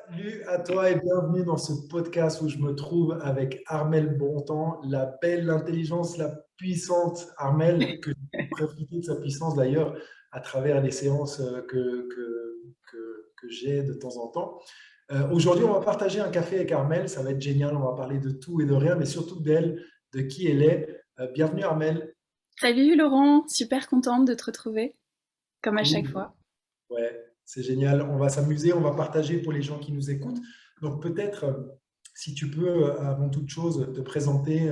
Salut à toi et bienvenue dans ce podcast où je me trouve avec Armel Bontemps, la belle intelligence, la puissante Armel, que j'ai profité de sa puissance d'ailleurs à travers les séances que j'ai de temps en temps. Aujourd'hui, on va partager un café avec Armel, ça va être génial, on va parler de tout et de rien, mais surtout d'elle, de qui elle est. Bienvenue Armel. Salut Laurent, super contente de te retrouver, comme à chaque Cool. fois. Ouais, c'est génial. On va s'amuser, on va partager pour les gens qui nous écoutent. Donc peut-être, si tu peux, avant toute chose, te présenter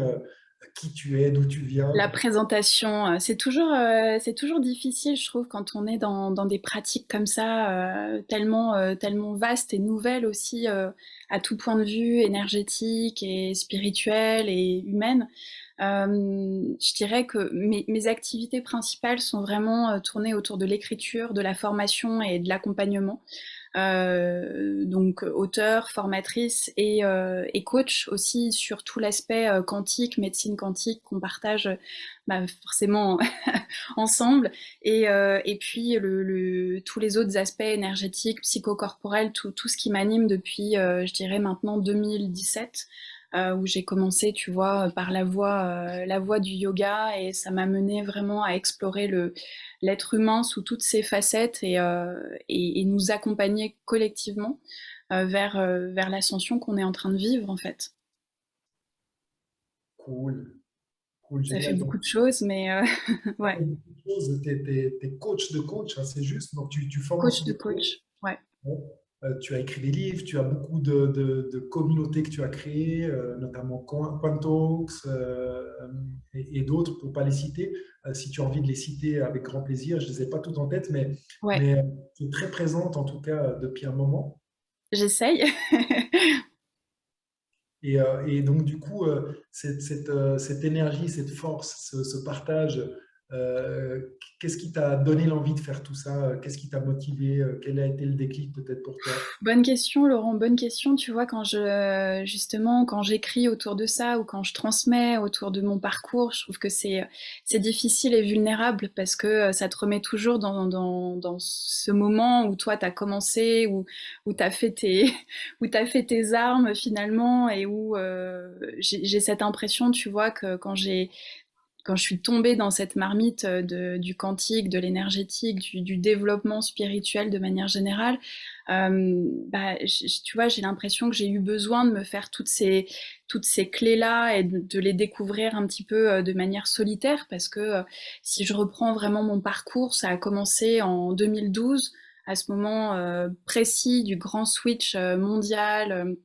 qui tu es, d'où tu La viens. présentation, c'est toujours difficile, je trouve, quand on est dans des pratiques comme ça, tellement vastes et nouvelles aussi, à tout point de vue, énergétique et spirituel et humaine. Je dirais que mes activités principales sont vraiment tournées autour de l'écriture, de la formation et de l'accompagnement. Donc auteure, formatrice et coach aussi sur tout l'aspect quantique, médecine quantique qu'on partage forcément ensemble et puis tous les autres aspects énergétiques, psychocorporels, tout ce qui m'anime depuis je dirais maintenant 2017 où j'ai commencé, tu vois, par la voie du yoga et ça m'a mené vraiment à explorer l'être humain sous toutes ses facettes et nous accompagner collectivement vers l'ascension qu'on est en train de vivre en fait. Cool, cool, Ça fait génial. Donc, beaucoup de choses, mais tu ouais, fais beaucoup de choses, t'es coach de coach, hein, c'est juste. Donc tu formes coach aussi de des coachs. coach, ouais. Ouais. Tu as écrit des livres, tu as beaucoup de communautés que tu as créées, notamment Quantox et d'autres, pour ne pas les citer. Si tu as envie de les citer avec grand plaisir, je ne les ai pas toutes en tête, Ouais, mais tu es très présente en tout cas depuis un moment. j'essaye. Et donc du coup, cette énergie, cette force, ce partage, qu'est-ce qui t'a donné l'envie de faire tout ça? Qu'est-ce qui t'a motivé? Quel a été le déclic peut-être pour toi? Bonne question, Laurent, bonne question. Tu vois, justement, quand j'écris autour de ça ou quand je transmets autour de mon parcours, je trouve que c'est difficile et vulnérable parce que ça te remet toujours dans ce moment où toi t'as commencé, où t'as fait où t'as fait tes armes finalement et où j'ai cette impression, tu vois, que quand je suis tombée dans cette marmite du quantique, de l'énergétique, du développement spirituel de manière générale, tu vois, j'ai l'impression que j'ai eu besoin de me faire toutes ces clés-là et de les découvrir un petit peu de manière solitaire parce que si je reprends vraiment mon parcours, ça a commencé en 2012, à ce moment précis du grand switch mondial.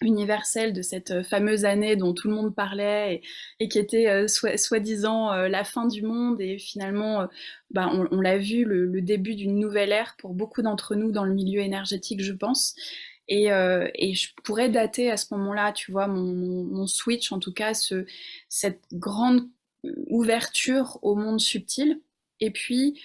Universel de cette fameuse année dont tout le monde parlait et qui était soi-disant la fin du monde et finalement on l'a vu le début d'une nouvelle ère pour beaucoup d'entre nous dans le milieu énergétique je pense et je pourrais dater à ce moment-là tu vois mon switch en tout cas cette grande ouverture au monde subtil et puis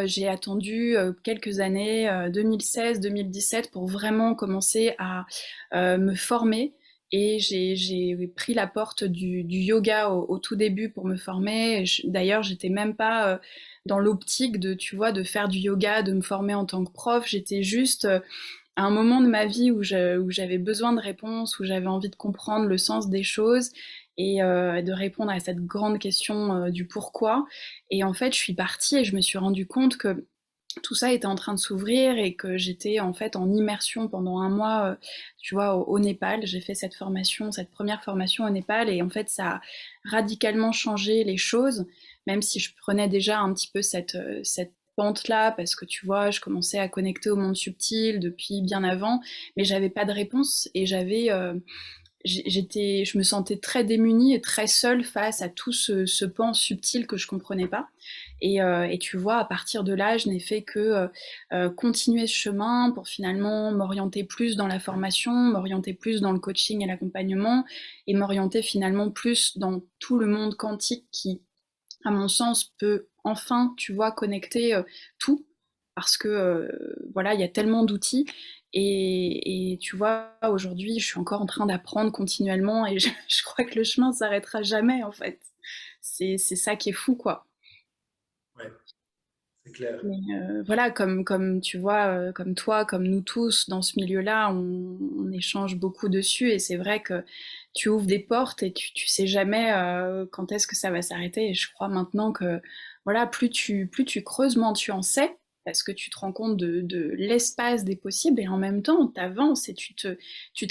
j'ai attendu quelques années 2016-2017 pour vraiment commencer à me former et j'ai pris la porte du yoga au tout début pour me former. D'ailleurs, j'étais même pas dans l'optique de, tu vois, de faire du yoga, de me former en tant que prof. J'étais juste à un moment de ma vie où j'avais besoin de réponses, où j'avais envie de comprendre le sens des choses et de répondre à cette grande question du pourquoi. Et en fait, je suis partie et je me suis rendu compte que tout ça était en train de s'ouvrir et que j'étais en fait en immersion pendant un mois, tu vois, au Népal. J'ai fait cette formation, cette première formation au Népal et en fait ça a radicalement changé les choses, même si je prenais déjà un petit peu cette pente-là parce que tu vois, je commençais à connecter au monde subtil depuis bien avant, mais j'avais pas de réponse et je me sentais très démunie et très seule face à tout ce pan subtil que je comprenais pas. Et tu vois, à partir de là, je n'ai fait que continuer ce chemin pour finalement m'orienter plus dans la formation, m'orienter plus dans le coaching et l'accompagnement, et m'orienter finalement plus dans tout le monde quantique qui, à mon sens, peut enfin, tu vois, connecter tout, parce que voilà, il y a tellement d'outils. Et tu vois, aujourd'hui, je suis encore en train d'apprendre continuellement et je crois que le chemin s'arrêtera jamais en fait. C'est ça qui est fou, quoi. Ouais. c'est clair. Mais voilà, comme tu vois, comme toi, comme nous tous dans ce milieu-là, on échange beaucoup dessus et c'est vrai que tu ouvres des portes et tu sais jamais quand est-ce que ça va s'arrêter. Et je crois maintenant que voilà, plus tu creuses, moins tu en sais, parce que tu te rends compte de l'espace des possibles et en même temps, tu avances et tu te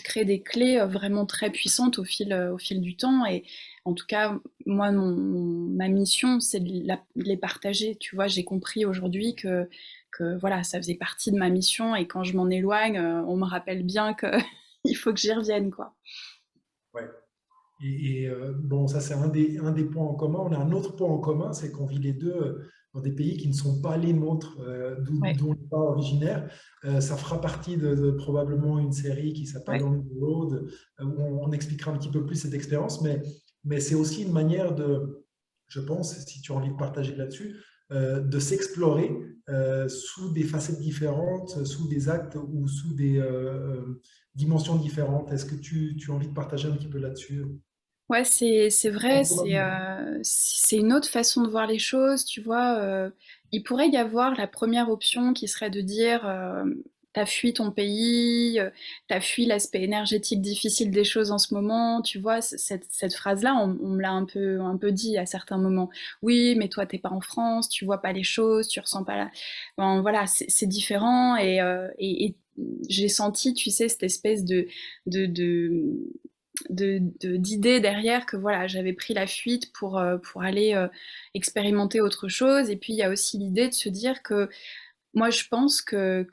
crées des clés vraiment très puissantes au fil du temps. Et en tout cas, moi, ma mission, c'est de les partager. Tu vois, j'ai compris aujourd'hui que voilà, ça faisait partie de ma mission et quand je m'en éloigne, on me rappelle bien que il faut que j'y revienne, quoi. Ouais. Bon, ça c'est un des points en commun. On a un autre point en commun, c'est qu'on vit les deux dans des pays qui ne sont pas les nôtres, Ouais, d'où on n'est pas originaire. Ça fera partie de probablement une série qui s'appelle ouais. On the Road, où on expliquera un petit peu plus cette expérience, mais c'est aussi une manière de, je pense, si tu as envie de partager là-dessus, de s'explorer sous des facettes différentes, sous des actes ou sous des dimensions différentes. Est-ce que tu as envie de partager un petit peu là-dessus? Ouais, c'est vrai, c'est une autre façon de voir les choses, tu vois. Il pourrait y avoir la première option qui serait de dire t'as fui ton pays, t'as fui l'aspect énergétique difficile des choses en ce moment, tu vois. Cette phrase-là, on me l'a un peu dit à certains moments. Oui, mais toi, t'es pas en France, tu vois pas les choses, tu ressens pas la... Bon, voilà, c'est différent et j'ai senti, tu sais, cette espèce de d'idées derrière que voilà, j'avais pris la fuite pour aller expérimenter autre chose. Et puis il y a aussi l'idée de se dire que moi je pense que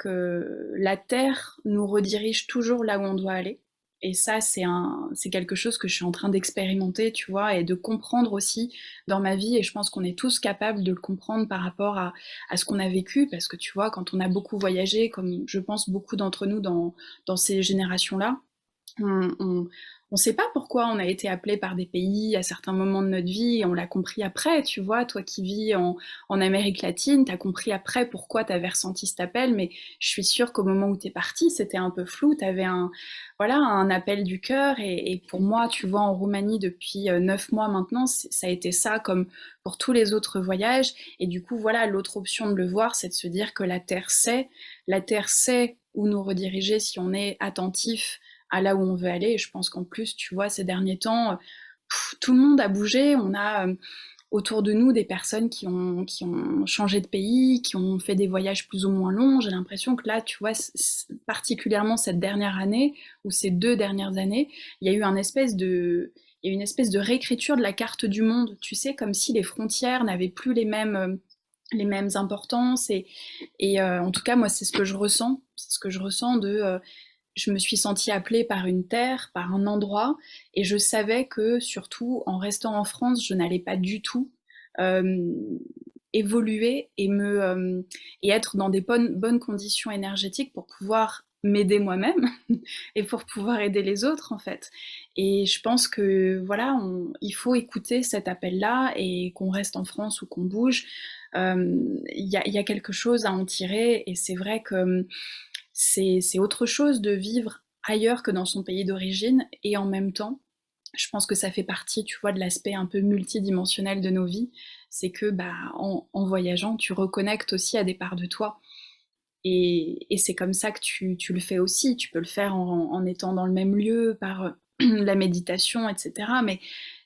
la Terre nous redirige toujours là où on doit aller. Et ça, c'est quelque chose que je suis en train d'expérimenter, tu vois, et de comprendre aussi dans ma vie. Et je pense qu'on est tous capables de le comprendre par rapport à ce qu'on a vécu, parce que tu vois, quand on a beaucoup voyagé, comme je pense beaucoup d'entre nous dans ces générations-là, on ne sait pas pourquoi on a été appelé par des pays à certains moments de notre vie, et on l'a compris après, tu vois, toi qui vis en Amérique latine, t'as compris après pourquoi t'avais ressenti cet appel, mais je suis sûre qu'au moment où t'es parti, c'était un peu flou, t'avais voilà, un appel du cœur, et pour moi, tu vois, en Roumanie depuis 9 mois maintenant, ça a été ça, comme pour tous les autres voyages, et du coup, voilà, l'autre option de le voir, c'est de se dire que la Terre sait où nous rediriger si on est attentif à là où on veut aller. Et je pense qu'en plus, tu vois, ces derniers temps, tout le monde a bougé. On a autour de nous des personnes qui ont changé de pays, qui ont fait des voyages plus ou moins longs. J'ai l'impression que là, tu vois, particulièrement cette dernière année ou ces 2 dernières années, il y a eu il y a une espèce de réécriture de la carte du monde. Tu sais, comme si les frontières n'avaient plus les mêmes importances. Et en tout cas, moi, c'est ce que je ressens. C'est ce que je ressens je me suis sentie appelée par une terre, par un endroit, et je savais que surtout en restant en France, je n'allais pas du tout euh, évoluer et être dans des bonnes conditions énergétiques pour pouvoir m'aider moi-même et pour pouvoir aider les autres en fait. Et je pense que voilà, il faut écouter cet appel-là et qu'on reste en France ou qu'on bouge. Il y a quelque chose à en tirer et c'est vrai que c'est autre chose de vivre ailleurs que dans son pays d'origine et en même temps, je pense que ça fait partie, tu vois, de l'aspect un peu multidimensionnel de nos vies, c'est que bah, en voyageant, tu reconnectes aussi à des parts de toi. Et c'est comme ça que tu le fais aussi. Tu peux le faire en étant dans le même lieu, par la méditation, etc. Mais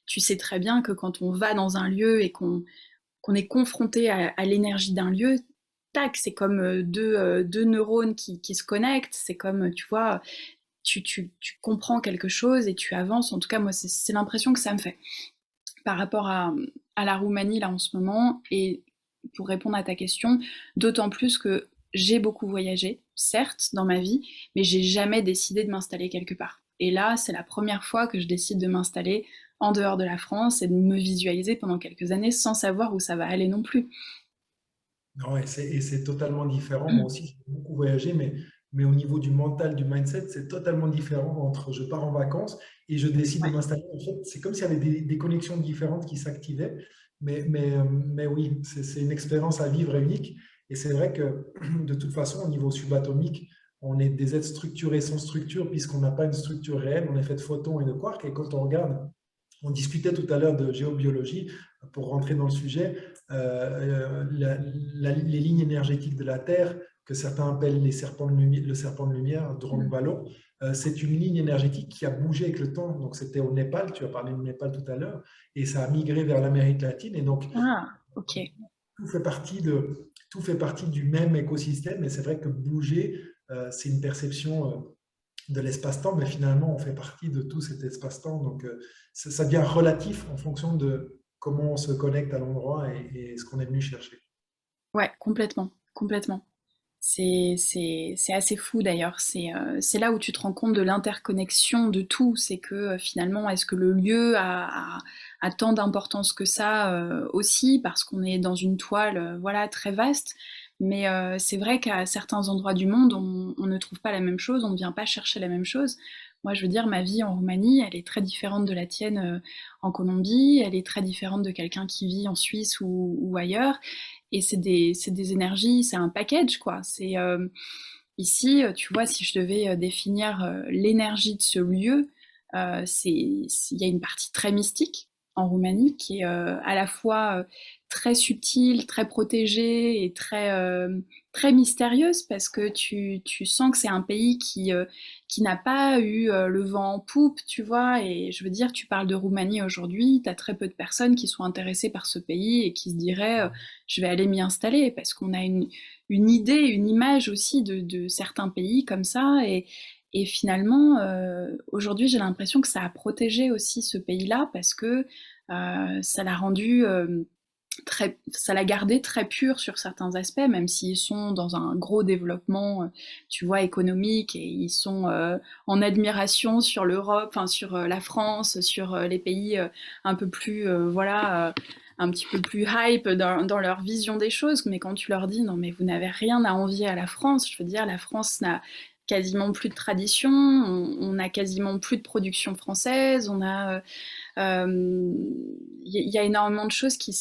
tu sais très bien que quand on va dans un lieu et qu'on est confronté à l'énergie d'un lieu, tac, c'est comme deux neurones qui se connectent, c'est comme, tu vois, tu comprends quelque chose et tu avances. En tout cas, moi, c'est l'impression que ça me fait par rapport à la Roumanie, là, en ce moment. Et pour répondre à ta question, d'autant plus que j'ai beaucoup voyagé, certes, dans ma vie, mais j'ai jamais décidé de m'installer quelque part. Et là, c'est la première fois que je décide de m'installer en dehors de la France et de me visualiser pendant quelques années sans savoir où ça va aller non plus. Non, et c'est totalement différent. Moi aussi, j'ai beaucoup voyagé, mais au niveau du mental, du mindset, c'est totalement différent entre je pars en vacances et je décide de Ouais. m'installer. En fait, c'est comme s'il y avait des connexions différentes qui s'activaient. Mais oui, c'est une expérience à vivre et unique. Et c'est vrai que de toute façon, au niveau subatomique, on est des êtres structurés sans structure, puisqu'on n'a pas une structure réelle. On est fait de photons et de quarks. Et quand on regarde, on discutait tout à l'heure de géobiologie, pour rentrer dans le sujet. les lignes énergétiques de la Terre, que certains appellent le serpent de lumière, Drone Mm. Ballon, c'est une ligne énergétique qui a bougé avec le temps. Donc, c'était au Népal, tu as parlé du Népal tout à l'heure, et ça a migré vers l'Amérique latine. Et donc, Ah, ok. tout fait partie du même écosystème. Et c'est vrai que bouger, c'est une perception de l'espace-temps, mais finalement, on fait partie de tout cet espace-temps. Donc, ça devient relatif en fonction de comment on se connecte à l'endroit et ce qu'on est venu chercher. Ouais, complètement, complètement. C'est assez fou d'ailleurs. C'est là où tu te rends compte de l'interconnexion de tout. C'est que finalement, est-ce que le lieu a tant d'importance que ça aussi, parce qu'on est dans une toile voilà, très vaste. Mais c'est vrai qu'à certains endroits du monde, on ne trouve pas la même chose, on ne vient pas chercher la même chose. Moi, je veux dire, ma vie en Roumanie, elle est très différente de la tienne en Colombie, elle est très différente de quelqu'un qui vit en Suisse ou ailleurs. Et c'est des énergies, c'est un package, quoi. Ici, tu vois, si je devais définir l'énergie de ce lieu, il y a une partie très mystique en Roumanie qui est à la fois très subtile, très protégée et très mystérieuse parce que tu sens que c'est un pays qui n'a pas eu le vent en poupe, tu vois. Et je veux dire, tu parles de Roumanie aujourd'hui, tu as très peu de personnes qui sont intéressées par ce pays et qui se diraient je vais aller m'y installer parce qu'on a une idée, une image aussi de certains pays comme ça. Et finalement, aujourd'hui, j'ai l'impression que ça a protégé aussi ce pays-là parce que ça l'a rendu ça l'a gardé très pur sur certains aspects, même s'ils sont dans un gros développement, tu vois, économique, et ils sont en admiration sur l'Europe, enfin sur la France, sur les pays un peu plus, voilà, un petit peu plus hype dans leur vision des choses. Mais quand tu leur dis, non mais vous n'avez rien à envier à la France, je veux dire, la France n'a quasiment plus de tradition, on a quasiment plus de production française, on a y a énormément de choses qui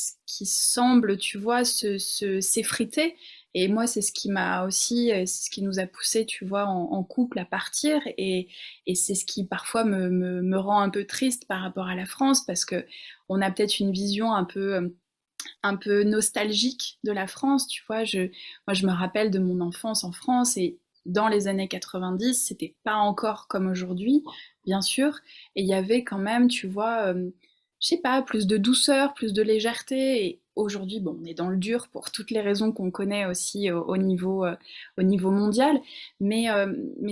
semblent, tu vois, s'effriter. Et moi, c'est ce qui m'a aussi, c'est ce qui nous a poussé, tu vois, en couple à partir. Et c'est ce qui parfois me rend un peu triste par rapport à la France, parce que on a peut-être une vision un peu nostalgique de la France, tu vois. Moi, je me rappelle de mon enfance en France et dans les années 90, c'était pas encore comme aujourd'hui, bien sûr. Et il y avait quand même, tu vois, je sais pas, plus de douceur, plus de légèreté. Et aujourd'hui, bon, on est dans le dur pour toutes les raisons qu'on connaît aussi au niveau mondial. Mais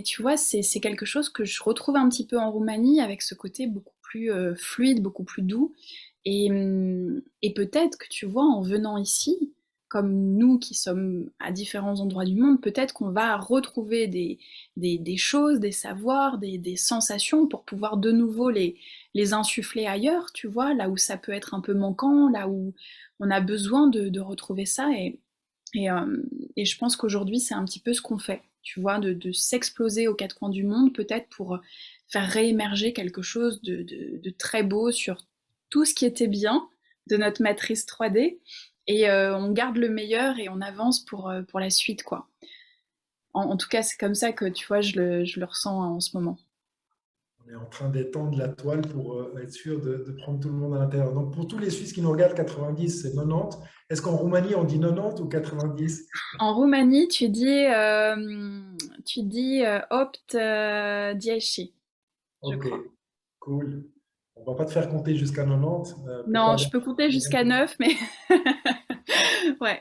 tu vois, c'est quelque chose que je retrouve un petit peu en Roumanie avec ce côté beaucoup plus fluide, beaucoup plus doux. Et peut-être que tu vois, en venant ici, comme nous qui sommes à différents endroits du monde, peut-être qu'on va retrouver des choses, des savoirs, des sensations pour pouvoir de nouveau les insuffler ailleurs, tu vois, là où ça peut être un peu manquant, là où on a besoin de retrouver ça. Et, euh, et je pense qu'aujourd'hui, c'est un petit peu ce qu'on fait, tu vois, de s'exploser aux quatre coins du monde, peut-être pour faire réémerger quelque chose de très beau sur tout ce qui était bien de notre matrice 3D. Et on garde le meilleur et on avance pour la suite, quoi. En tout cas, c'est comme ça que, tu vois, je le ressens en ce moment. On est en train d'étendre la toile pour être sûr de prendre tout le monde à l'intérieur. Donc, pour tous les Suisses qui nous regardent, 90, c'est 90. Est-ce qu'en Roumanie, on dit 90 ou 90? En Roumanie, tu dis opt 10, je Ok, crois. cool. On va pas te faire compter jusqu'à 90 pour Non, pas je avoir... peux compter jusqu'à 9, mais ouais.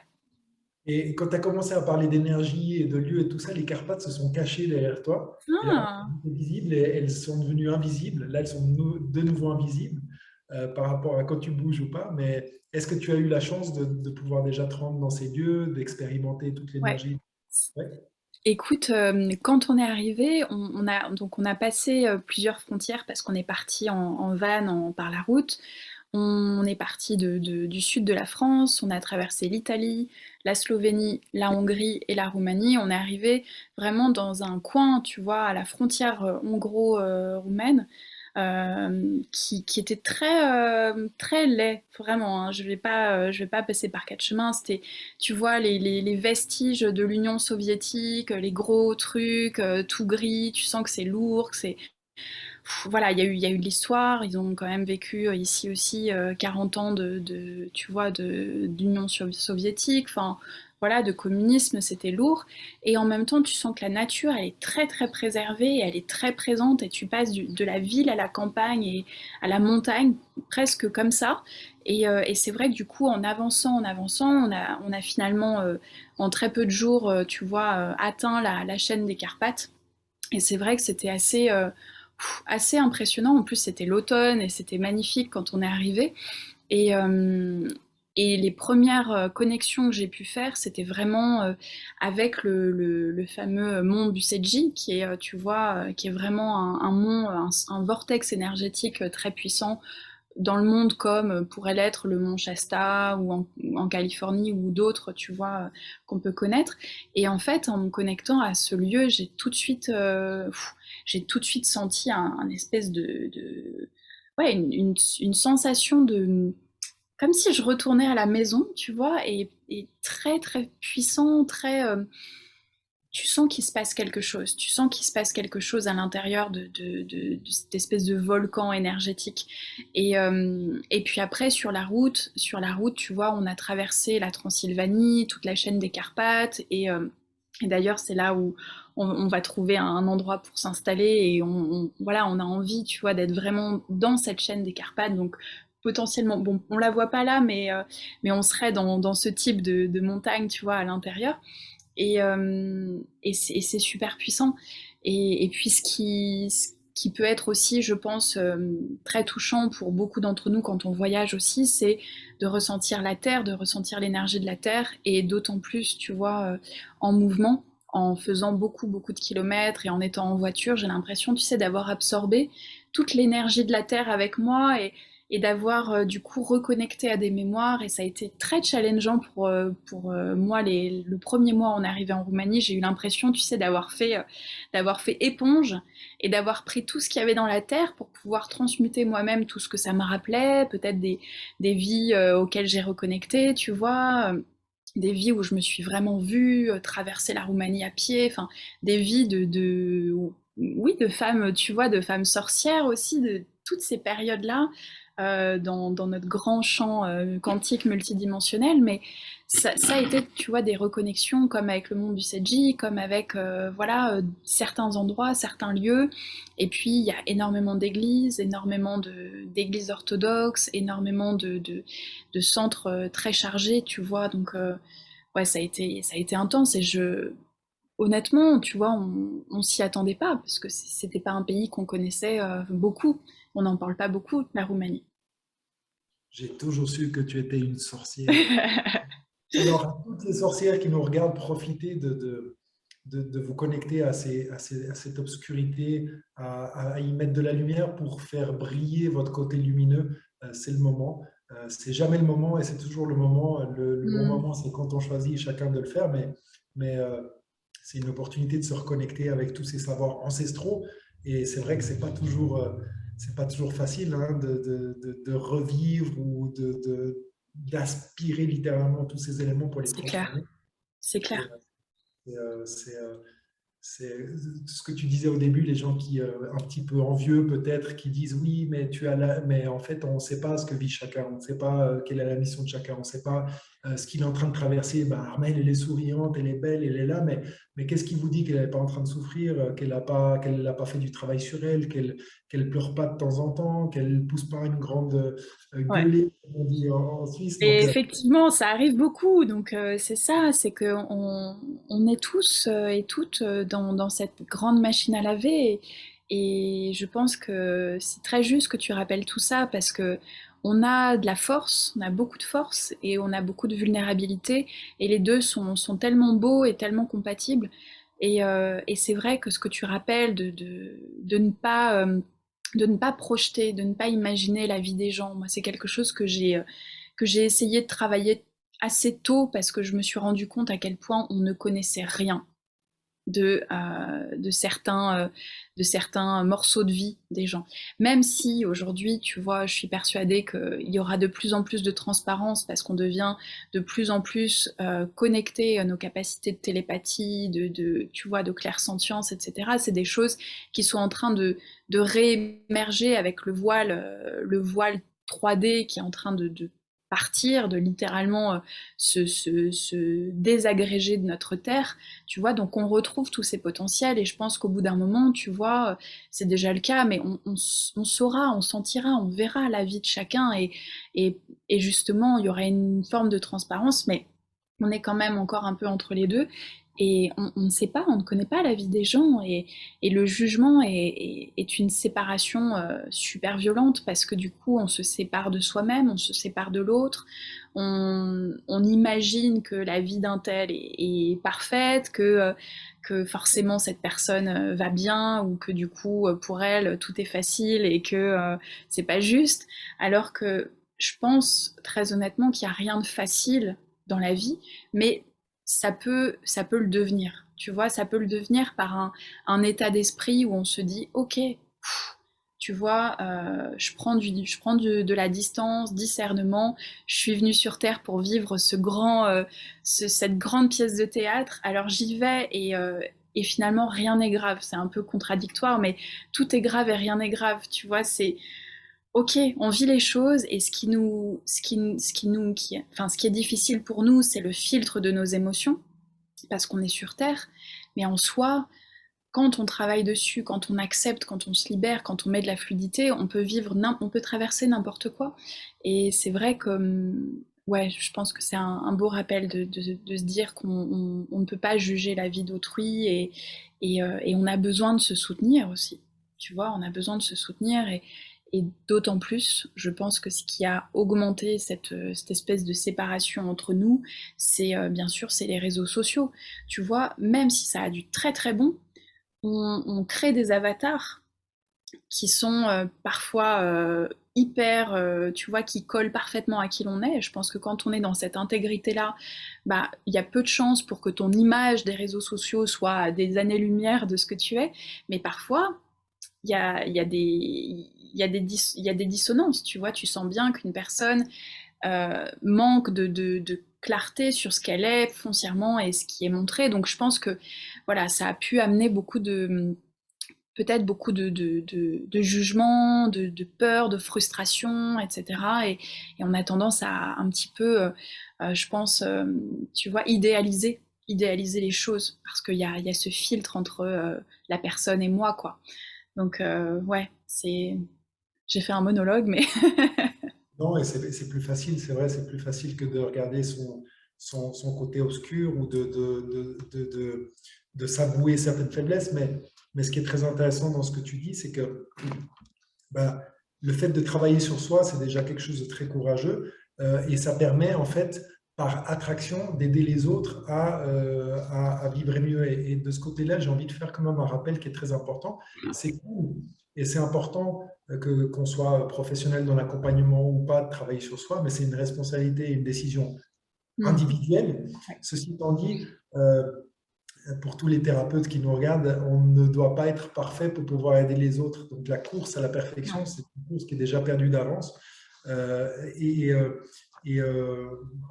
Et quand tu as commencé à parler d'énergie et de lieux et tout ça, les Carpates se sont cachées derrière toi. Et là, Ah, elles étaient visibles et elles sont devenues invisibles. Là, elles sont de nouveau invisibles par rapport à quand tu bouges ou pas. Mais est-ce que tu as eu la chance de pouvoir déjà te rendre dans ces lieux, d'expérimenter toute ouais. l'énergie? Ouais. Écoute, quand on est arrivé, on a passé plusieurs frontières parce qu'on est parti en van par la route. On est parti du sud de la France, on a traversé l'Italie, la Slovénie, la Hongrie et la Roumanie. On est arrivé vraiment dans un coin, tu vois, à la frontière hongro-roumaine, qui était très laid, vraiment, hein. Je vais pas passer par quatre chemins. C'était, tu vois, les vestiges de l'Union soviétique, les gros trucs, tout gris. Tu sens que c'est lourd, que c'est voilà, il y a eu de l'histoire. Ils ont quand même vécu ici aussi 40 ans tu vois, d'Union soviétique. Enfin, voilà, de communisme, c'était lourd. Et en même temps, tu sens que la nature, elle est très très préservée, elle est très présente. Et tu passes de la ville à la campagne et à la montagne, presque comme ça. Et c'est vrai que du coup, en avançant, on a finalement, en très peu de jours, tu vois, atteint la chaîne des Carpates. Et c'est vrai que c'était assez impressionnant. En plus, c'était l'automne et c'était magnifique quand on est arrivé. Et, euh, et les premières connexions que j'ai pu faire, c'était vraiment avec le fameux mont Buseji, qui est, tu vois, qui est vraiment un mont, un vortex énergétique très puissant dans le monde comme pourrait l'être le mont Shasta ou en Californie ou d'autres, tu vois, qu'on peut connaître. Et en fait, en me connectant à ce lieu, j'ai tout de suite senti un espèce ouais, une sensation de, comme si je retournais à la maison, tu vois, et très très puissant, très tu sens qu'il se passe quelque chose. Tu sens qu'il se passe quelque chose à l'intérieur de cette espèce de volcan énergétique. Et puis après, sur la route, tu vois, on a traversé la Transylvanie, toute la chaîne des Carpates. Et d'ailleurs, c'est là où on va trouver un endroit pour s'installer. Et voilà, on a envie, tu vois, d'être vraiment dans cette chaîne des Carpates. Donc, potentiellement, bon, on la voit pas là, mais on serait dans ce type de montagne, tu vois, à l'intérieur. Et c'est super puissant. Et puis ce qui peut être aussi, je pense, très touchant pour beaucoup d'entre nous quand on voyage aussi, c'est de ressentir la terre, de ressentir l'énergie de la terre, et d'autant plus, tu vois, en mouvement, en faisant beaucoup de kilomètres et en étant en voiture, j'ai l'impression, tu sais, d'avoir absorbé toute l'énergie de la terre avec moi et d'avoir du coup reconnecté à des mémoires. Et ça a été très challengeant pour moi le premier mois en arrivant en Roumanie. J'ai eu l'impression, tu sais, d'avoir fait éponge et d'avoir pris tout ce qu'il y avait dans la terre pour pouvoir transmuter moi-même tout ce que ça me rappelait, peut-être des vies auxquelles j'ai reconnecté, tu vois. Des vies où je me suis vraiment vue traverser la Roumanie à pied, enfin des vies oui, de femmes, tu vois, de femmes sorcières aussi, de toutes ces périodes-là, dans notre grand champ quantique multidimensionnel. Mais ça a été, tu vois, des reconnexions comme avec le monde du Seji, comme avec, voilà, certains endroits, certains lieux. Et puis, il y a énormément d'églises, énormément d'églises orthodoxes, énormément de centres très chargés, tu vois. Donc, ouais, ça a été intense. Honnêtement, tu vois, on s'y attendait pas, parce que c'était pas un pays qu'on connaissait beaucoup. On n'en parle pas beaucoup, la Roumanie. J'ai toujours su que tu étais une sorcière. Alors, à toutes les sorcières qui nous regardent, profitez de vous connecter à cette obscurité, à y mettre de la lumière pour faire briller votre côté lumineux. C'est le moment. C'est jamais le moment et c'est toujours le moment. Le bon Mm, moment, c'est quand on choisit chacun de le faire, mais c'est une opportunité de se reconnecter avec tous ces savoirs ancestraux. Et c'est vrai que c'est pas toujours facile hein, de revivre ou d'aspirer littéralement tous ces éléments pour les c'est clair, transformer. c'est Et, clair. c'est c'est ce que tu disais au début, les gens qui, un petit peu envieux peut-être, qui disent oui, mais mais en fait, on ne sait pas ce que vit chacun, on ne sait pas quelle est la mission de chacun, on ne sait pas ce qu'il est en train de traverser. Bah, Armelle, elle est souriante, elle est belle, elle est là, mais qu'est-ce qui vous dit qu'elle n'est pas en train de souffrir, qu'elle n'a pas fait du travail sur elle, qu'elle pleure pas de temps en temps, qu'elle pousse pas une grande Ouais. gueulée, comme on dit en Suisse. Et Donc, effectivement, ça arrive beaucoup. Donc c'est ça, c'est que on est tous et toutes dans cette grande machine à laver. Et je pense que c'est très juste que tu rappelles tout ça parce que on a de la force, on a beaucoup de force et on a beaucoup de vulnérabilité. Et les deux sont tellement beaux et tellement compatibles. Et c'est vrai que ce que tu rappelles de ne pas projeter, de ne pas imaginer la vie des gens, moi c'est quelque chose que j'ai essayé de travailler assez tôt parce que je me suis rendu compte à quel point on ne connaissait rien de de certains morceaux de vie des gens. Même si aujourd'hui, tu vois, je suis persuadée qu'il y aura de plus en plus de transparence parce qu'on devient de plus en plus connecté à nos capacités de télépathie, tu vois, de clairsentience, etc. C'est des choses qui sont en train de réémerger avec le voile 3D qui est en train de partir, de littéralement se désagréger de notre Terre, tu vois, donc on retrouve tous ces potentiels, et je pense qu'au bout d'un moment, tu vois, c'est déjà le cas, mais on saura, on sentira, on verra la vie de chacun, et justement, il y aura une forme de transparence, mais on est quand même encore un peu entre les deux, et on ne sait pas, on ne connaît pas la vie des gens, et le jugement est une séparation super violente, parce que du coup, on se sépare de soi-même, on se sépare de l'autre, on imagine que la vie d'un tel est parfaite, que forcément cette personne va bien, ou que du coup, pour elle, tout est facile et que c'est pas juste, alors que je pense très honnêtement qu'il n'y a rien de facile dans la vie, mais ça peut le devenir. Tu vois, ça peut le devenir par un état d'esprit où on se dit, ok, tu vois, je prends de la distance, discernement. Je suis venue sur Terre pour vivre cette grande pièce de théâtre. Alors j'y vais, et finalement rien n'est grave. C'est un peu contradictoire, mais tout est grave et rien n'est grave. Tu vois, c'est ok, on vit les choses, et ce qui est difficile pour nous, c'est le filtre de nos émotions, parce qu'on est sur Terre. Mais en soi, quand on travaille dessus, quand on accepte, quand on se libère, quand on met de la fluidité, on peut traverser n'importe quoi. Et c'est vrai que, ouais, je pense que c'est un beau rappel de se dire qu'on ne peut pas juger la vie d'autrui, et on a besoin de se soutenir aussi. Tu vois, on a besoin de se soutenir, et d'autant plus, je pense que ce qui a augmenté cette espèce de séparation entre nous, c'est bien sûr, c'est les réseaux sociaux. Tu vois, même si ça a du très très bon, on crée des avatars qui sont parfois hyper, tu vois, qui collent parfaitement à qui l'on est. Et je pense que quand on est dans cette intégrité-là, bah, il y a peu de chances pour que ton image des réseaux sociaux soit à des années-lumière de ce que tu es. Mais parfois, il y a il y a des dissonances, tu vois. Tu sens bien qu'une personne manque de clarté sur ce qu'elle est foncièrement et ce qui est montré. Donc je pense que voilà, ça a pu amener peut-être beaucoup de jugements, de peur, de frustration, etc. Et on a tendance à un petit peu, je pense, tu vois, idéaliser les choses, parce il y a ce filtre entre la personne et moi, quoi. Donc, ouais, j'ai fait un monologue, mais Non, et c'est plus facile, c'est vrai, c'est plus facile que de regarder son côté obscur ou de s'avouer certaines faiblesses. Mais ce qui est très intéressant dans ce que tu dis, c'est que bah, le fait de travailler sur soi, c'est déjà quelque chose de très courageux, et ça permet en fait, par attraction, d'aider les autres à vivre mieux. Et de ce côté-là, j'ai envie de faire quand même un rappel qui est très important. C'est cool et c'est important qu'on soit professionnel dans l'accompagnement ou pas, de travailler sur soi, mais c'est une responsabilité et une décision individuelle. ouais. Ceci étant dit, pour tous les thérapeutes qui nous regardent, on ne doit pas être parfait pour pouvoir aider les autres. Donc la course à la perfection, c'est une course qui est déjà perdue d'avance. Euh, et euh,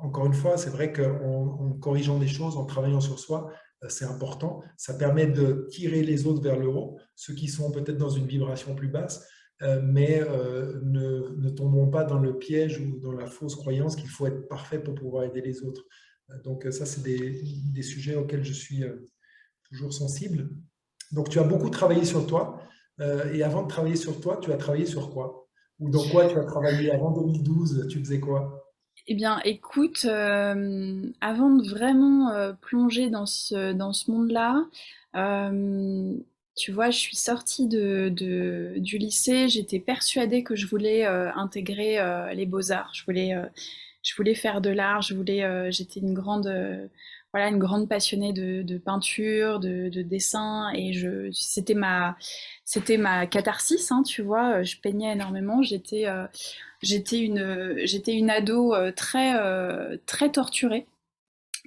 Encore une fois, c'est vrai qu'en corrigeant des choses, en travaillant sur soi, c'est important. Ça permet de tirer les autres vers le haut, ceux qui sont peut-être dans une vibration plus basse, mais ne tombons pas dans le piège ou dans la fausse croyance qu'il faut être parfait pour pouvoir aider les autres. Donc ça, c'est des sujets auxquels je suis toujours sensible. Donc tu as beaucoup travaillé sur toi. Et avant de travailler sur toi, tu as travaillé sur quoi? Ou dans quoi tu as travaillé avant 2012? Tu faisais quoi? Eh bien, écoute, avant de vraiment plonger dans ce monde-là, euh, tu vois, je suis sortie du lycée, j'étais persuadée que je voulais intégrer les beaux-arts. Je voulais faire de l'art, j'étais voilà, une grande passionnée de peinture, de dessin, et c'était ma catharsis, hein, tu vois. Je peignais énormément, j'étais une ado très torturée,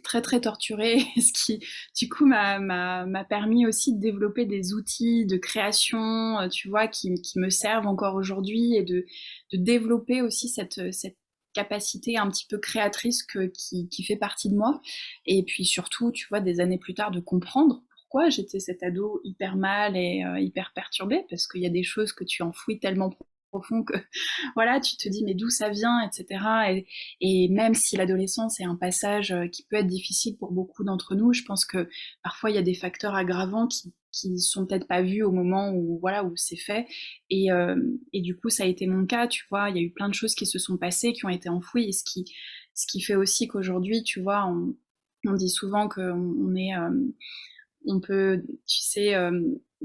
très très torturée, ce qui du coup m'a permis aussi de développer des outils de création, tu vois, qui me servent encore aujourd'hui et de développer aussi cette capacité un petit peu créatrice qui fait partie de moi. Et puis surtout, tu vois, des années plus tard, de comprendre pourquoi j'étais cet ado hyper mal et hyper perturbé, parce qu'il y a des choses que tu enfouis tellement profond que voilà, tu te dis mais d'où ça vient, etc. Et même si l'adolescence est un passage qui peut être difficile pour beaucoup d'entre nous, je pense que parfois il y a des facteurs aggravants qui sont peut-être pas vus au moment où voilà où c'est fait. Et du coup ça a été mon cas, tu vois, il y a eu plein de choses qui se sont passées, qui ont été enfouies, et ce qui fait aussi qu'aujourd'hui, tu vois, on dit souvent qu'on est on peut, tu sais,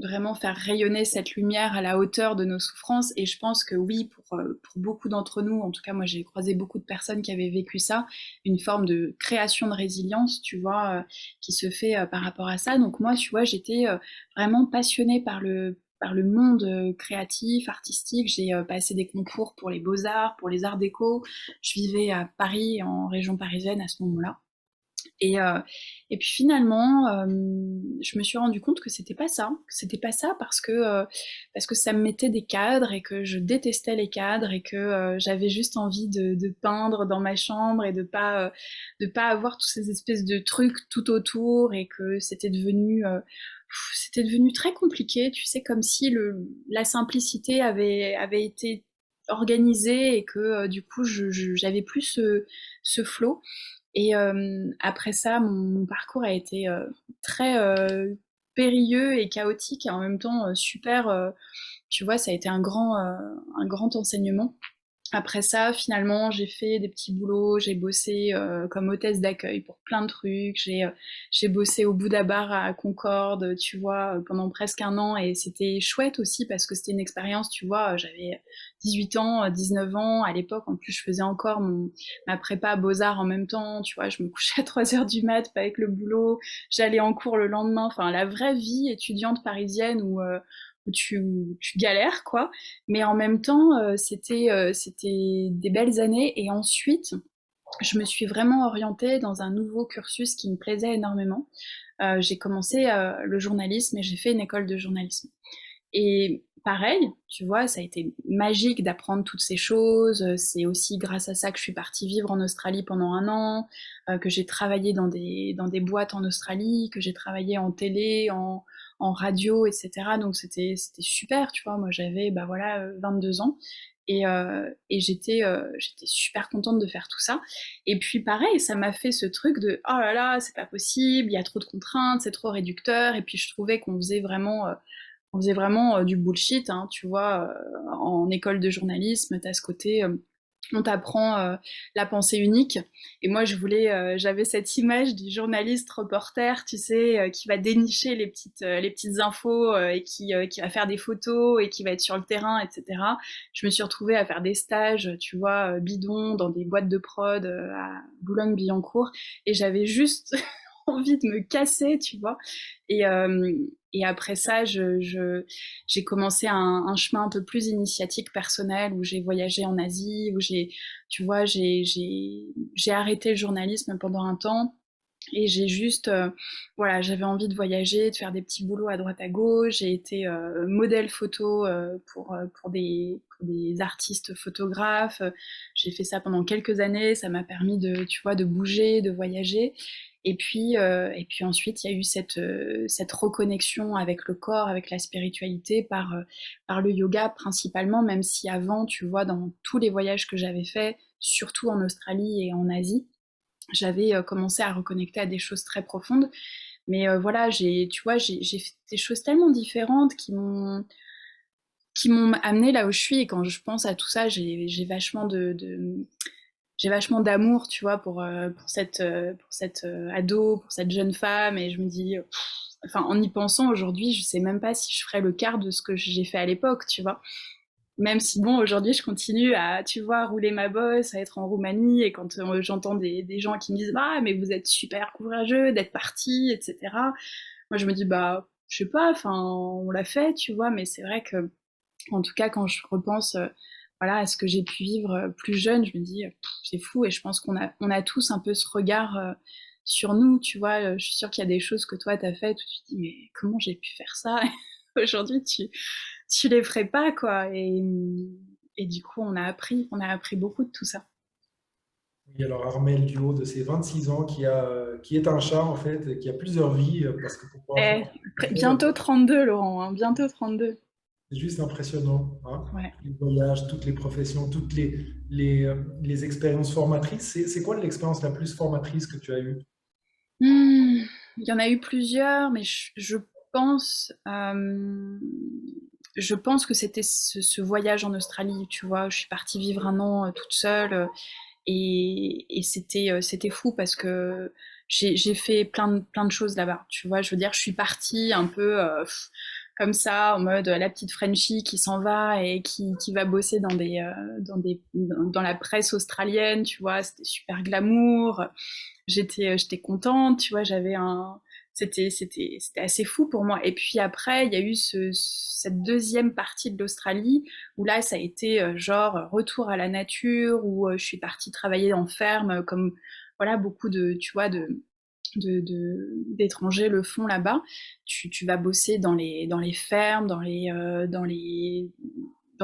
vraiment faire rayonner cette lumière à la hauteur de nos souffrances. Et je pense que oui, pour beaucoup d'entre nous, en tout cas moi j'ai croisé beaucoup de personnes qui avaient vécu ça, une forme de création de résilience, tu vois, qui se fait par rapport à ça. Donc moi, tu vois, j'étais vraiment passionnée par le monde créatif, artistique. J'ai passé des concours pour les beaux-arts, pour les arts déco. Je vivais à Paris, en région parisienne à ce moment-là. Et, euh, et puis finalement, je me suis rendu compte que c'était pas ça parce que ça me mettait des cadres et que je détestais les cadres et que j'avais juste envie de peindre dans ma chambre et de pas avoir tous ces espèces de trucs tout autour, et que c'était devenu très compliqué, tu sais, comme si la simplicité avait été organisée et que du coup j'avais plus ce flow. Et après ça, mon parcours a été très périlleux et chaotique, et en même temps super. Tu vois, ça a été un grand enseignement. Après ça, finalement, j'ai fait des petits boulots, j'ai bossé comme hôtesse d'accueil pour plein de trucs, j'ai bossé au Bouddha Bar à Concorde, tu vois, pendant presque un an, et c'était chouette aussi parce que c'était une expérience, tu vois, j'avais 18 ans, 19 ans à l'époque, en plus je faisais encore ma prépa Beaux-Arts en même temps, tu vois, je me couchais à 3 heures du mat, pas avec le boulot, j'allais en cours le lendemain, enfin la vraie vie étudiante parisienne où tu galères, quoi. Mais en même temps, c'était des belles années. Et ensuite, je me suis vraiment orientée dans un nouveau cursus qui me plaisait énormément. J'ai commencé le journalisme et j'ai fait une école de journalisme. Et pareil, tu vois, ça a été magique d'apprendre toutes ces choses. C'est aussi grâce à ça que je suis partie vivre en Australie pendant un an, que j'ai travaillé dans des boîtes en Australie, que j'ai travaillé en télé, en radio, etc. Donc c'était super, tu vois. Moi j'avais bah voilà 22 ans. Et j'étais super contente de faire tout ça. Et puis pareil, ça m'a fait ce truc de oh là là, c'est pas possible, il y a trop de contraintes, c'est trop réducteur. Et puis je trouvais qu'on faisait vraiment du bullshit, hein, tu vois. En école de journalisme, t'as ce côté, on t'apprend la pensée unique. Et moi, j'avais cette image du journaliste reporter, tu sais, qui va dénicher les petites infos et qui va faire des photos et qui va être sur le terrain, etc. Je me suis retrouvée à faire des stages, tu vois, bidons dans des boîtes de prod à Boulogne-Billancourt, et j'avais juste envie de me casser, tu vois. Et, euh, et après ça, j'ai commencé un chemin un peu plus initiatique personnel, où j'ai voyagé en Asie, où tu vois, j'ai arrêté le journalisme pendant un temps. Et j'ai juste, voilà, j'avais envie de voyager, de faire des petits boulots à droite à gauche. J'ai été modèle photo pour des artistes photographes. J'ai fait ça pendant quelques années. Ça m'a permis tu vois, de bouger, de voyager. Et puis ensuite, il y a eu cette reconnexion avec le corps, avec la spiritualité par le yoga principalement, même si avant, tu vois, dans tous les voyages que j'avais faits, surtout en Australie et en Asie, j'avais commencé à reconnecter à des choses très profondes. Mais voilà, tu vois, j'ai fait des choses tellement différentes qui m'ont amené là où je suis. Et quand je pense à tout ça, j'ai vachement j'ai vachement d'amour, tu vois, pour cette ado, pour cette jeune femme. Et je me dis, enfin, en y pensant aujourd'hui, je sais même pas si je ferais le quart de ce que j'ai fait à l'époque, tu vois. Même si, bon, aujourd'hui, je continue à, tu vois, rouler ma bosse, à être en Roumanie, et quand j'entends des gens qui me disent, ah, mais vous êtes super courageux d'être parti, etc. Moi, je me dis, bah, je sais pas, enfin, on l'a fait, tu vois, mais c'est vrai que, en tout cas, quand je repense, voilà, à ce que j'ai pu vivre plus jeune, je me dis, c'est fou. Et je pense qu'on a tous un peu sur nous, tu vois. Je suis sûre qu'il y a des choses que toi, tu as faites où tu te dis, mais comment j'ai pu faire ça? Aujourd'hui, tu les ferais pas, quoi. Et du coup, on a appris beaucoup de tout ça. Oui, alors Armel, du haut de ses 26 ans, qui est un chat en fait, qui a plusieurs vies, parce que pour pouvoir Eh, faire tout ce qu'il fait, bientôt 32, Laurent, hein, bientôt 32. c'est juste impressionnant, hein. Ouais. Tous les voyages, toutes les professions, toutes les expériences formatrices. C'est quoi l'expérience la plus formatrice que tu as eue? Il y en a eu plusieurs, mais pense, je pense que c'était ce voyage en Australie, tu vois. Je suis partie vivre un an toute seule et c'était fou parce que j'ai fait plein de choses là-bas, tu vois. Je veux dire, je suis partie un peu comme ça, en mode la petite Frenchie qui s'en va et qui va bosser dans la presse australienne, tu vois. C'était super glamour. J'étais contente, tu vois, c'était assez fou pour moi. Et puis après, il y a eu cette deuxième partie de l'Australie où là, ça a été genre retour à la nature, où je suis partie travailler en ferme, comme voilà beaucoup de, tu vois, d'étrangers le font là-bas. Tu vas bosser dans les fermes, dans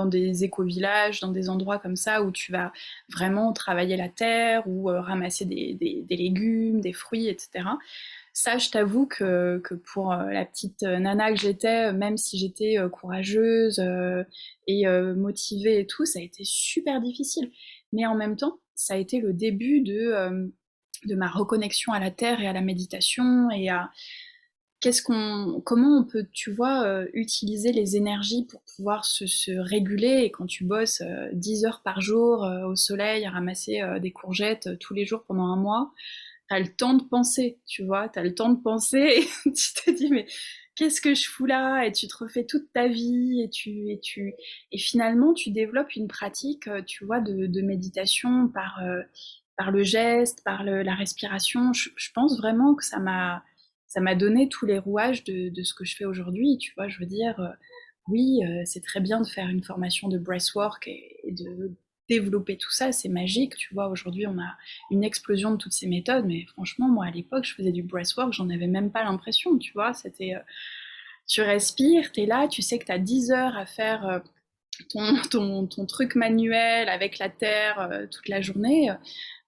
des éco-villages, dans des endroits comme ça où tu vas vraiment travailler la terre ou ramasser des légumes, des fruits, etc. Ça, je t'avoue que pour la petite nana que j'étais, même si j'étais courageuse et motivée et tout, ça a été super difficile. Mais en même temps, ça a été le début de ma reconnexion à la terre et à la méditation et à comment on peut, tu vois, utiliser les énergies pour pouvoir se réguler. Et quand tu bosses 10 heures par jour au soleil à ramasser des courgettes tous les jours pendant un mois, t'as le temps de penser, tu vois, t'as le temps de penser et tu te dis mais qu'est-ce que je fous là? Et tu te refais toute ta vie et finalement tu développes une pratique, tu vois, de méditation par le geste, la respiration. Je pense vraiment que ça m'a donné tous les rouages de ce que je fais aujourd'hui, tu vois. Je veux dire, oui, c'est très bien de faire une formation de breathwork et de développer tout ça, c'est magique, tu vois. Aujourd'hui, on a une explosion de toutes ces méthodes, mais franchement, moi, à l'époque, je faisais du breathwork, j'en avais même pas l'impression, tu vois. C'était, tu respires, t'es là, tu sais que t'as 10 heures à faire ton truc manuel avec la terre toute la journée.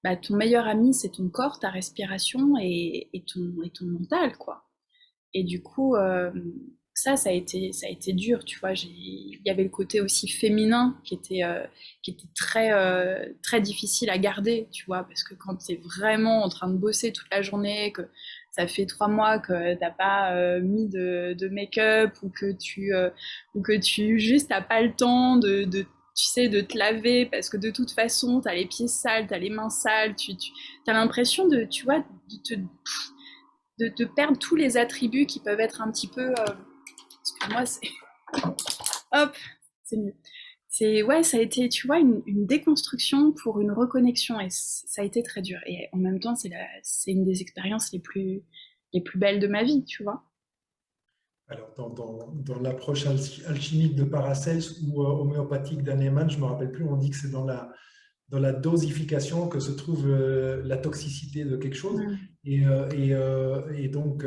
Bah, ton meilleur ami, c'est ton corps, ta respiration et ton mental, quoi. Et du coup, ça a été dur, tu vois. Il y avait le côté aussi féminin qui était très difficile à garder, tu vois, parce que quand tu es vraiment en train de bosser toute la journée, que ça fait 3 mois que t'as pas mis de make-up ou que tu juste t'as pas le temps tu sais, de te laver parce que de toute façon, t'as les pieds sales, t'as les mains sales, t'as l'impression de, tu vois, de perdre tous les attributs qui peuvent être un petit peu. Excuse-moi, c'est. Hop, c'est mieux. C'est, ouais, ça a été, tu vois, une déconstruction pour une reconnexion et ça a été très dur. Et en même temps, c'est une des expériences les plus belles de ma vie, tu vois. Alors, dans l'approche alchimique de Paracels ou homéopathique d'Hahnemann, je ne me rappelle plus, on dit que c'est dans la dosification que se trouve la toxicité de quelque chose. Mm. Et donc,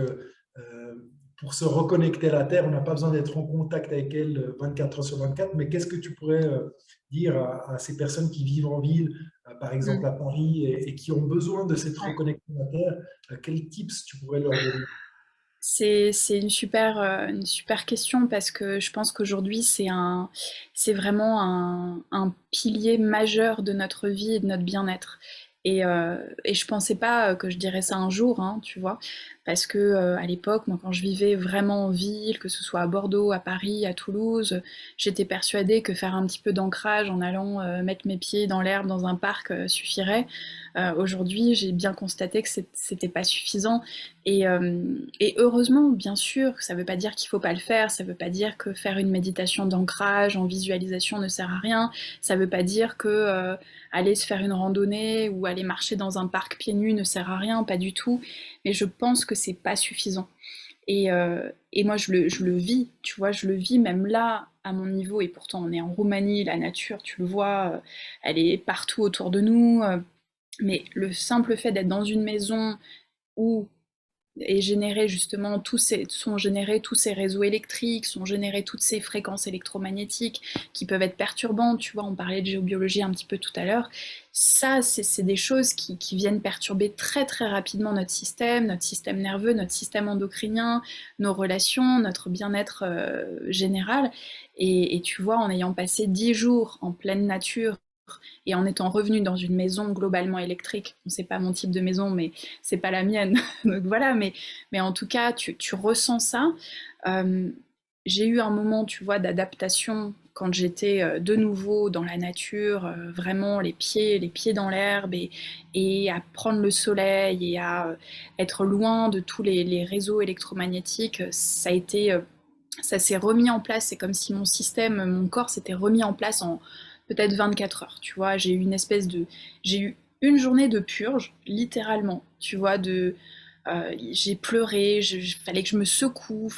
pour se reconnecter à la Terre, on n'a pas besoin d'être en contact avec elle 24 heures sur 24. Mais qu'est-ce que tu pourrais dire à ces personnes qui vivent en ville, par exemple Mm. à Paris, et qui ont besoin de cette Ouais. reconnexion à la Terre? Quels tips tu pourrais leur donner? C'est une super question parce que je pense qu'aujourd'hui, c'est vraiment un pilier majeur de notre vie et de notre bien-être. Et je pensais pas que je dirais ça un jour, hein, tu vois, parce que à l'époque, moi, quand je vivais vraiment en ville, que ce soit à Bordeaux, à Paris, à Toulouse, j'étais persuadée que faire un petit peu d'ancrage en allant mettre mes pieds dans l'herbe dans un parc suffirait. Aujourd'hui, j'ai bien constaté que c'était pas suffisant. Et heureusement, bien sûr, ça ne veut pas dire qu'il ne faut pas le faire, ça ne veut pas dire que faire une méditation d'ancrage en visualisation ne sert à rien, ça ne veut pas dire que aller se faire une randonnée ou aller marcher dans un parc pieds nus ne sert à rien, pas du tout, mais je pense que c'est pas suffisant. Et moi, je le vis, tu vois, je le vis même là, à mon niveau, et pourtant on est en Roumanie, la nature, tu le vois, elle est partout autour de nous, mais le simple fait d'être dans une maison où est généré justement sont générés tous ces réseaux électriques, sont générées toutes ces fréquences électromagnétiques qui peuvent être perturbantes, tu vois, on parlait de géobiologie un petit peu tout à l'heure, ça c'est des choses qui viennent perturber très très rapidement notre système nerveux, notre système endocrinien, nos relations, notre bien-être général, et tu vois, en ayant passé 10 jours en pleine nature, et en étant revenu dans une maison globalement électrique, c'est pas mon type de maison, mais c'est pas la mienne, donc voilà, mais en tout cas, tu ressens ça. Euh, j'ai eu un moment, tu vois, d'adaptation quand j'étais de nouveau dans la nature, vraiment les pieds dans l'herbe et à prendre le soleil et à être loin de tous les réseaux électromagnétiques. Ça a été, ça s'est remis en place. C'est comme si mon système, mon corps s'était remis en place en peut-être 24 heures, tu vois. J'ai eu une journée de purge, littéralement, tu vois, j'ai pleuré, fallait que je me secoue,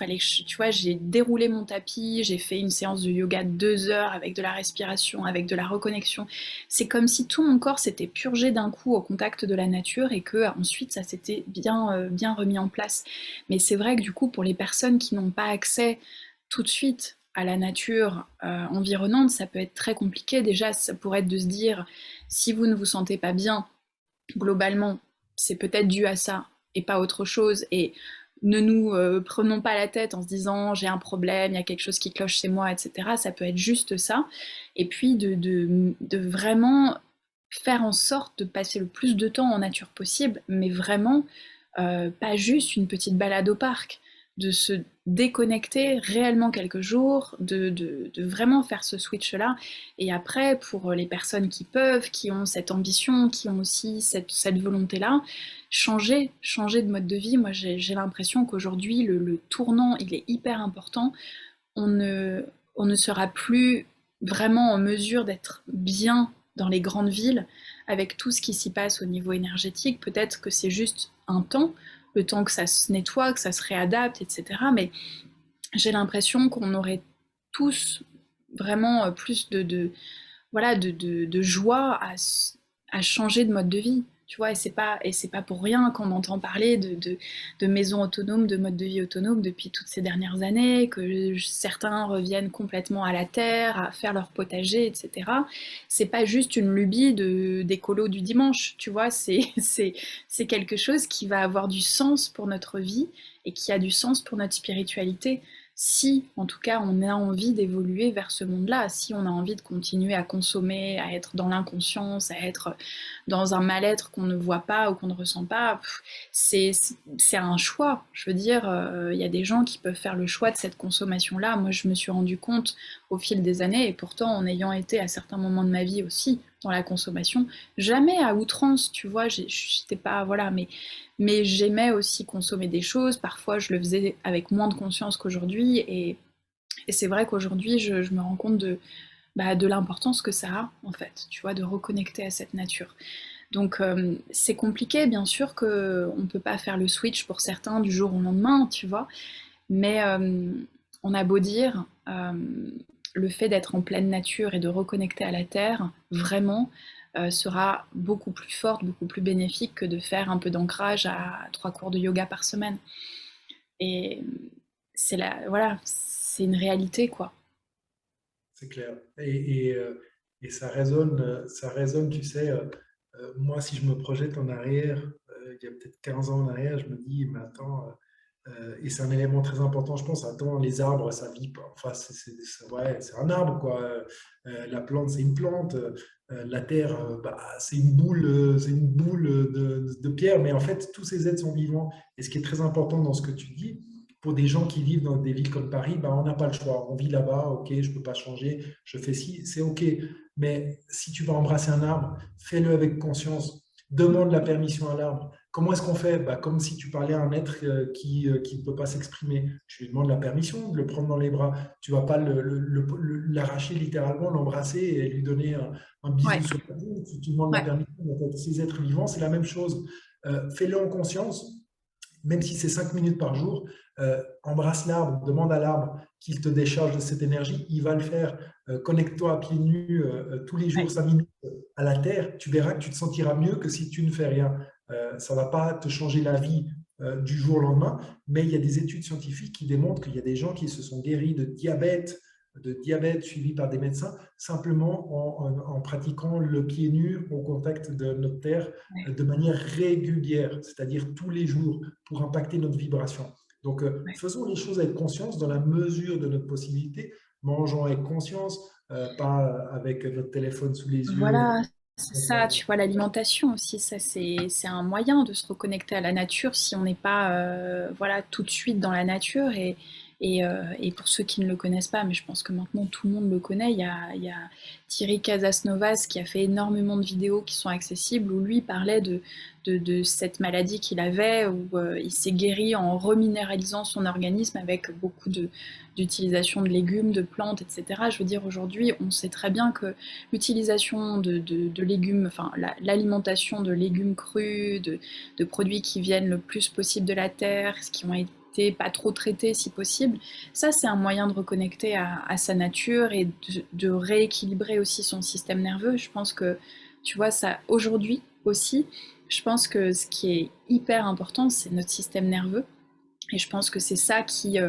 tu vois, j'ai déroulé mon tapis, j'ai fait une séance de yoga de 2 heures avec de la respiration, avec de la reconnexion. C'est comme si tout mon corps s'était purgé d'un coup au contact de la nature et que ensuite ça s'était bien remis en place. Mais c'est vrai que du coup, pour les personnes qui n'ont pas accès tout de suite à la nature environnante, ça peut être très compliqué. Déjà, ça pourrait être de se dire, si vous ne vous sentez pas bien, globalement, c'est peut-être dû à ça et pas autre chose. Et ne nous prenons pas la tête en se disant j'ai un problème, il y a quelque chose qui cloche chez moi, etc. Ça peut être juste ça. Et puis de vraiment faire en sorte de passer le plus de temps en nature possible, mais vraiment pas juste une petite balade au parc, de se déconnecter réellement quelques jours, de vraiment faire ce switch-là. Et après, pour les personnes qui peuvent, qui ont cette ambition, qui ont aussi cette volonté-là, changer de mode de vie. Moi, j'ai l'impression qu'aujourd'hui, le tournant, il est hyper important. On ne, on ne sera plus vraiment en mesure d'être bien dans les grandes villes avec tout ce qui s'y passe au niveau énergétique. Peut-être que c'est juste un temps, le temps que ça se nettoie, que ça se réadapte, etc. Mais j'ai l'impression qu'on aurait tous vraiment plus voilà, de joie à changer de mode de vie. Tu vois, et c'est pas pour rien qu'on entend parler de maisons autonomes, de mode de vie autonome depuis toutes ces dernières années, que certains reviennent complètement à la terre, à faire leur potager, etc. C'est pas juste une lubie d'écolo du dimanche, tu vois, c'est quelque chose qui va avoir du sens pour notre vie et qui a du sens pour notre spiritualité. Si, en tout cas, on a envie d'évoluer vers ce monde-là, si on a envie de continuer à consommer, à être dans l'inconscience, à être dans un mal-être qu'on ne voit pas ou qu'on ne ressent pas, c'est un choix. Je veux dire, il y a des gens qui peuvent faire le choix de cette consommation-là. Moi, je me suis rendu compte au fil des années, et pourtant, en ayant été à certains moments de ma vie aussi dans la consommation, jamais à outrance, tu vois, j'étais pas, voilà, mais j'aimais aussi consommer des choses. Parfois, je le faisais avec moins de conscience qu'aujourd'hui. Et c'est vrai qu'aujourd'hui, je me rends compte de l'importance que ça a, en fait, tu vois, de reconnecter à cette nature. Donc, c'est compliqué, bien sûr, qu'on ne peut pas faire le switch pour certains du jour au lendemain, tu vois. Mais on a beau dire, le fait d'être en pleine nature et de reconnecter à la terre, vraiment, sera beaucoup plus forte, beaucoup plus bénéfique que de faire un peu d'ancrage à 3 cours de yoga par semaine. Et voilà, c'est une réalité, quoi. C'est clair. Et ça résonne, tu sais. Moi, si je me projette en arrière, il y a peut-être 15 ans en arrière, je me dis, mais attends, et c'est un élément très important, je pense, attends, les arbres, ça vit pas. Enfin, ouais, c'est un arbre, quoi. La plante, c'est une plante. La terre, bah, c'est une boule de pierre. Mais en fait, tous ces êtres sont vivants. Et ce qui est très important dans ce que tu dis, pour des gens qui vivent dans des villes comme Paris, bah, on n'a pas le choix. On vit là-bas, ok, je ne peux pas changer, je fais ci, c'est ok. Mais si tu vas embrasser un arbre, fais-le avec conscience. Demande la permission à l'arbre. Comment est-ce qu'on fait? Bah, comme si tu parlais à un être qui ne peut pas s'exprimer. Tu lui demandes la permission de le prendre dans les bras. Tu ne vas pas l'arracher littéralement, l'embrasser et lui donner un bisou Ouais, sur la joue. Tu demandes la ouais, permission. Ces êtres vivants, c'est la même chose. Fais-le en conscience, même si c'est 5 minutes par jour. Embrasse l'arbre, demande à l'arbre qu'il te décharge de cette énergie. Il va le faire. Connecte-toi à pieds nus tous les jours ouais. 5 minutes à la terre. Tu verras que tu te sentiras mieux que si tu ne fais rien. ça ne va pas te changer la vie du jour au lendemain, mais il y a des études scientifiques qui démontrent qu'il y a des gens qui se sont guéris de diabète suivis par des médecins, simplement en pratiquant le pied nu au contact de notre terre Ouais, de manière régulière, c'est-à-dire tous les jours, pour impacter notre vibration. Donc, ouais. faisons les choses avec conscience dans la mesure de notre possibilité, mangeons avec conscience, pas avec notre téléphone sous les yeux. Voilà, c'est ça, tu vois, l'alimentation aussi, ça c'est un moyen de se reconnecter à la nature si on n'est pas voilà, tout de suite dans la nature. Et pour ceux qui ne le connaissent pas, mais je pense que maintenant tout le monde le connaît, il y a Thierry Casasnovas qui a fait énormément de vidéos qui sont accessibles où lui parlait de cette maladie qu'il avait, où il s'est guéri en reminéralisant son organisme avec beaucoup d'utilisation de légumes, de plantes, etc. Je veux dire, aujourd'hui, on sait très bien que l'utilisation de légumes, enfin l'alimentation de légumes crus, de produits qui viennent le plus possible de la terre, qui ont été pas trop traités si possible, ça c'est un moyen de reconnecter à sa nature et de rééquilibrer aussi son système nerveux. Je pense que, tu vois, ça aujourd'hui aussi, je pense que ce qui est hyper important, c'est notre système nerveux. Et je pense que c'est ça qui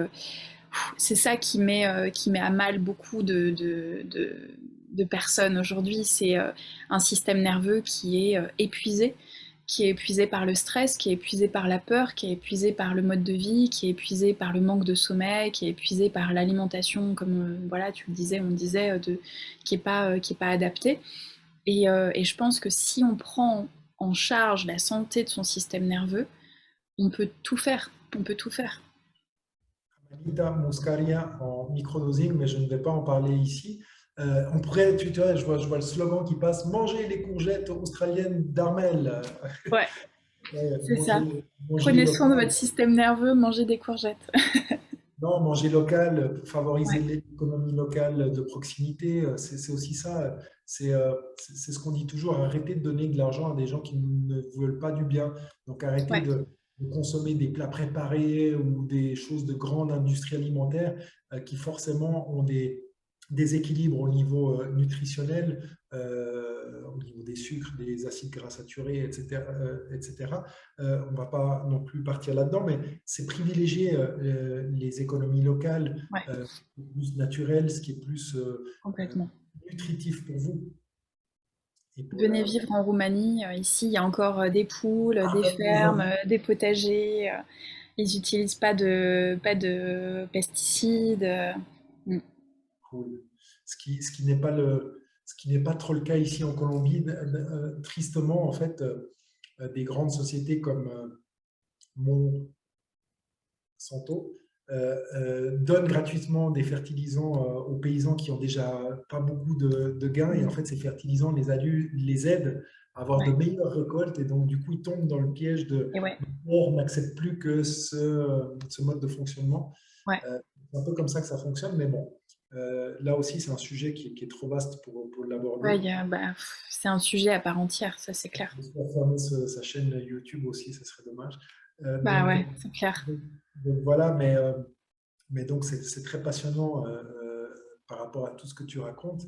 met à mal beaucoup de personnes aujourd'hui. C'est un système nerveux qui est épuisé par le stress, qui est épuisé par la peur, qui est épuisé par le mode de vie, qui est épuisé par le manque de sommeil, qui est épuisé par l'alimentation, comme voilà, tu le disais, on disait, qui est pas adaptée. Et je pense que si on prend en charge la santé de son système nerveux, on peut tout faire. On peut tout faire. Amanita muscaria en microdosing, mais je ne vais pas en parler ici. On pourrait, tu vois, je vois le slogan qui passe, manger les courgettes australiennes d'Armel. Ouais, c'est ça. Manger Prenez soin de votre local. système nerveux, mangez des courgettes. Non, manger local, favoriser Ouais, l'économie locale de proximité, c'est aussi ça. C'est ce qu'on dit toujours, arrêter de donner de l'argent à des gens qui ne veulent pas du bien. Donc arrêter ouais, de consommer des plats préparés ou des choses de grande industrie alimentaire qui forcément ont des déséquilibres au niveau nutritionnel, au niveau des sucres, des acides gras saturés, etc. etc. On ne va pas non plus partir là-dedans, mais c'est privilégier les économies locales, ouais, plus naturelles, ce qui est plus euh, complètement. nutritif pour vous et pour Venez la... vivre en Roumanie. Ici, il y a encore des poules, Ah, des fermes, donne-nous-en. des potagers. Ils n'utilisent pas de pesticides. Mm. Cool. Ce qui n'est pas ce qui n'est pas trop le cas ici en Colombie. Tristement, en fait, des grandes sociétés comme Monsanto donnent gratuitement des fertilisants aux paysans qui ont déjà pas beaucoup de gains. Et en Mm. fait, ces fertilisants les aident à avoir de Ouais. meilleures récoltes. Et donc, du coup, ils tombent dans le piège de Et ouais, on n'accepte plus que ce mode de fonctionnement. ouais. C'est un peu comme ça que ça fonctionne, mais bon, là aussi, c'est un sujet qui est trop vaste pour Ouais, l'aborder. bah, c'est un sujet à part entière, ça c'est clair. J'espère fermer sa chaîne YouTube aussi, ce serait dommage. Euh, Bah donc, ouais, c'est clair. donc, donc voilà, mais donc c'est très passionnant par rapport à tout ce que tu racontes.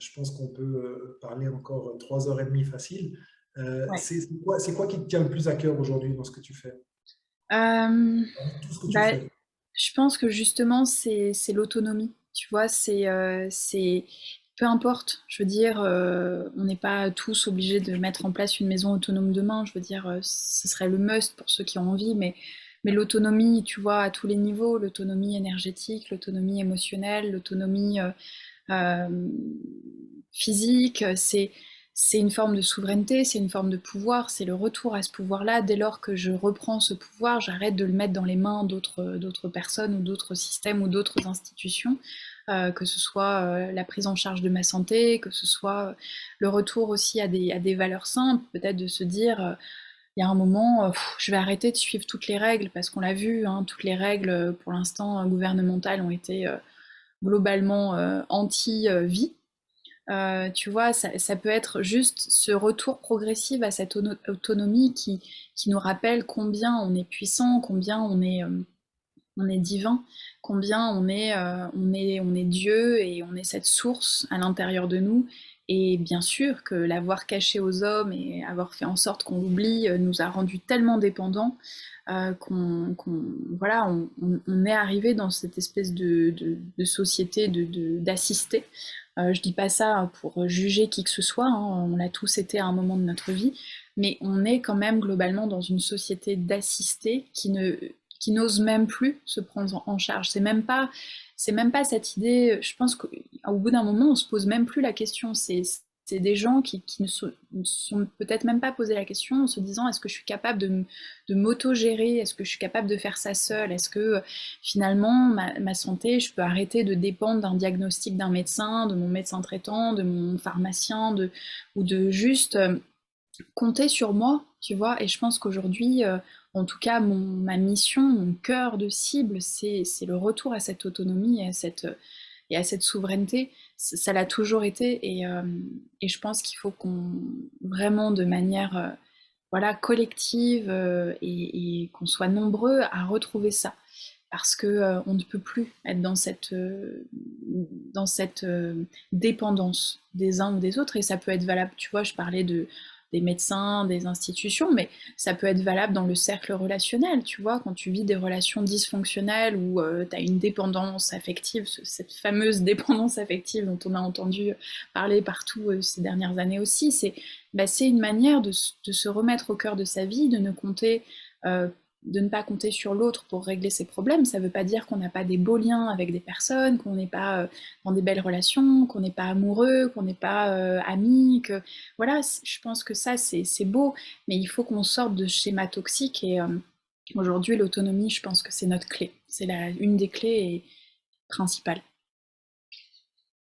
Je pense qu'on peut parler encore 3 heures et demie facile. Ouais. C'est quoi qui te tient le plus à cœur aujourd'hui dans ce que tu fais? Euh, Tout ce que tu Bah, fais. je pense que justement, c'est l'autonomie. Tu vois, c'est peu importe. Je veux dire, on n'est pas tous obligés de mettre en place une maison autonome demain. Je veux dire, ce serait le must pour ceux qui ont envie, mais l'autonomie, tu vois, à tous les niveaux, l'autonomie énergétique, l'autonomie émotionnelle, l'autonomie euh, physique, c'est une forme de souveraineté, c'est une forme de pouvoir, c'est le retour à ce pouvoir-là. Dès lors que je reprends ce pouvoir, j'arrête de le mettre dans les mains d'autres personnes ou d'autres systèmes ou d'autres institutions, que ce soit la prise en charge de ma santé, que ce soit le retour aussi à des valeurs simples, peut-être de se dire, il y a un moment, je vais arrêter de suivre toutes les règles, parce qu'on l'a vu, hein, toutes les règles, pour l'instant, gouvernementales ont été globalement anti-vie. Tu vois, ça peut être juste ce retour progressif à cette autonomie qui nous rappelle combien on est puissant, combien on est divin, combien on est Dieu et on est cette source à l'intérieur de nous. Et bien sûr que l'avoir caché aux hommes et avoir fait en sorte qu'on l'oublie nous a rendus tellement dépendants voilà, on est arrivé dans cette espèce de société d'assistés. Je dis pas ça pour juger qui que ce soit, hein, on l'a tous été à un moment de notre vie, mais on est quand même globalement dans une société d'assistés qui n'ose même plus se prendre en charge. C'est même pas cette idée. Je pense qu'au bout d'un moment, on se pose même plus la question. C'est des gens qui ne sont peut-être même pas posé la question en se disant est-ce que je suis capable de m'auto-gérer, est-ce que je suis capable de faire ça seule, est-ce que finalement ma santé, je peux arrêter de dépendre d'un diagnostic d'un médecin, de mon médecin traitant, de mon pharmacien, ou de juste compter sur moi, tu vois. Et je pense qu'aujourd'hui, en tout cas, ma mission, mon cœur de cible, c'est le retour à cette autonomie et à cette souveraineté. Ça l'a toujours été, et je pense qu'il faut qu'on, vraiment de manière voilà, collective, et qu'on soit nombreux à retrouver ça. Parce que on ne peut plus être dans cette dépendance des uns ou des autres, et ça peut être valable, tu vois, je parlais des médecins, des institutions, mais ça peut être valable dans le cercle relationnel, tu vois, quand tu vis des relations dysfonctionnelles où tu as une dépendance affective, cette fameuse dépendance affective dont on a entendu parler partout ces dernières années aussi, c'est une manière de se remettre au cœur de sa vie, euh, de ne pas compter sur l'autre pour régler ses problèmes. Ça ne veut pas dire qu'on n'a pas des beaux liens avec des personnes, qu'on n'est pas dans des belles relations, qu'on n'est pas amoureux, qu'on n'est pas amis, que voilà, je pense que ça c'est beau, mais il faut qu'on sorte de ce schéma toxique, et aujourd'hui l'autonomie, je pense que c'est notre clé, c'est une des clés principales.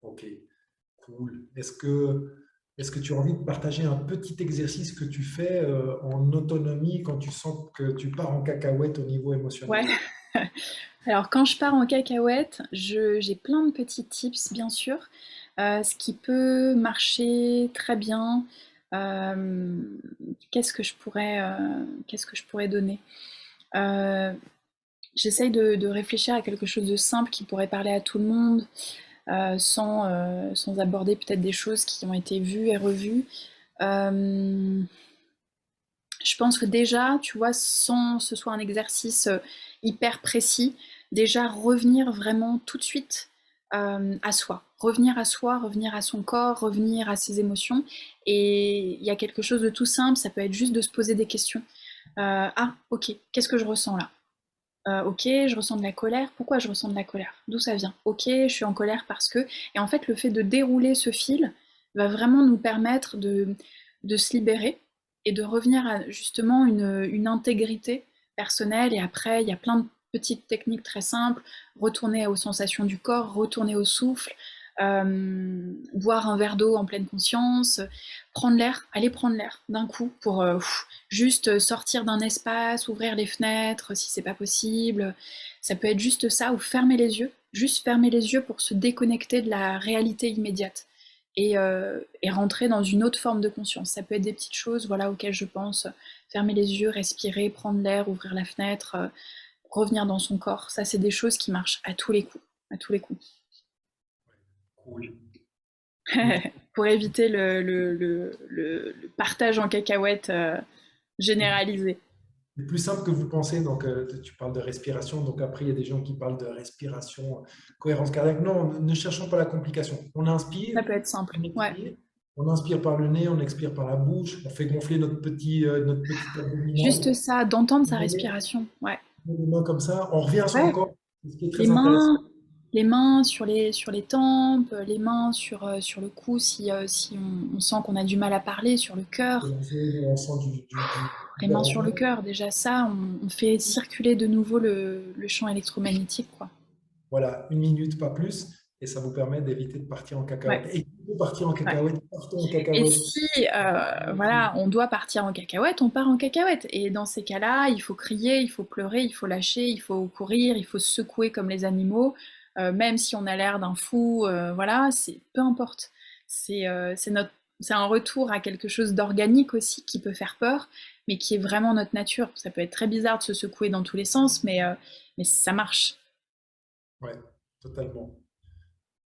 Ok, cool. Est-ce que tu as envie de partager un petit exercice que tu fais en autonomie quand tu sens que tu pars en cacahuète au niveau Ouais. émotionnel? Alors quand je pars en cacahuète, j'ai plein de petits tips bien sûr. Ce qui peut marcher très bien, euh, qu'est-ce que je pourrais donner? Euh, J'essaye de réfléchir à quelque chose de simple qui pourrait parler à tout le monde, sans aborder peut-être des choses qui ont été vues et revues. Euh, je pense que déjà, tu vois, sans que ce soit un exercice hyper précis, déjà revenir vraiment tout de suite à soi. Revenir à soi, revenir à son corps, revenir à ses émotions. Et il y a quelque chose de tout simple, ça peut être juste de se poser des questions. Ah, ok, qu'est-ce que je ressens là? Ok, je ressens de la colère. Pourquoi je ressens de la colère? D'où ça vient? Ok, je suis en colère parce que... Et en fait, le fait de dérouler ce fil va vraiment nous permettre de se libérer et de revenir à justement une intégrité personnelle. Et après, il y a plein de petites techniques très simples. Retourner aux sensations du corps, retourner au souffle, boire un verre d'eau en pleine conscience, prendre l'air, aller prendre l'air d'un coup pour juste sortir d'un espace, ouvrir les fenêtres si c'est pas possible. Ça peut être juste ça, ou fermer les yeux, juste fermer les yeux pour se déconnecter de la réalité immédiate et rentrer dans une autre forme de conscience. Ça peut être des petites choses, voilà, auxquelles je pense. Fermer les yeux, respirer, prendre l'air, ouvrir la fenêtre, revenir dans son corps. Ça, c'est des choses qui marchent à tous les coups, à tous les coups. Cool. Écoute, Pour éviter le partage en cacahuète généralisé. c'est plus simple que vous pensez. Donc, tu parles de respiration. Donc, après, il y a des gens qui parlent de respiration, cohérence cardiaque. Non, ne cherchons pas la complication. On inspire, Ça peut être simple. on Ouais. expire. On inspire par le nez, on expire par la bouche. On fait gonfler notre petit Juste abdominal. ça, d'entendre sa On met respiration. Ouais. les mains comme ça. On revient sur le Ouais. corps. Ce qui est Les très intéressant. mains, les mains sur les tempes, les mains sur le cou si on sent qu'on a du mal à parler, sur le C'est cœur. la zone où on sent du Les mains sur le ballonnement. cœur, déjà ça, on fait circuler de nouveau le champ électromagnétique, quoi. Voilà, 1 minute, pas plus. Et ça vous permet d'éviter de partir en Ouais, cacahuète. Et si vous partir en ouais. cacahuète, partons en Et cacahuète. si, voilà, on doit partir en cacahuète, on part en cacahuète. Et dans ces cas-là, il faut crier, il faut pleurer, il faut lâcher, il faut courir, il faut se secouer comme les animaux, même si on a l'air d'un fou, voilà, peu importe. C'est c'est un retour à quelque chose d'organique aussi qui peut faire peur, mais qui est vraiment notre nature. Ça peut être très bizarre de se secouer dans tous les sens, mais ça marche. Ouais, totalement.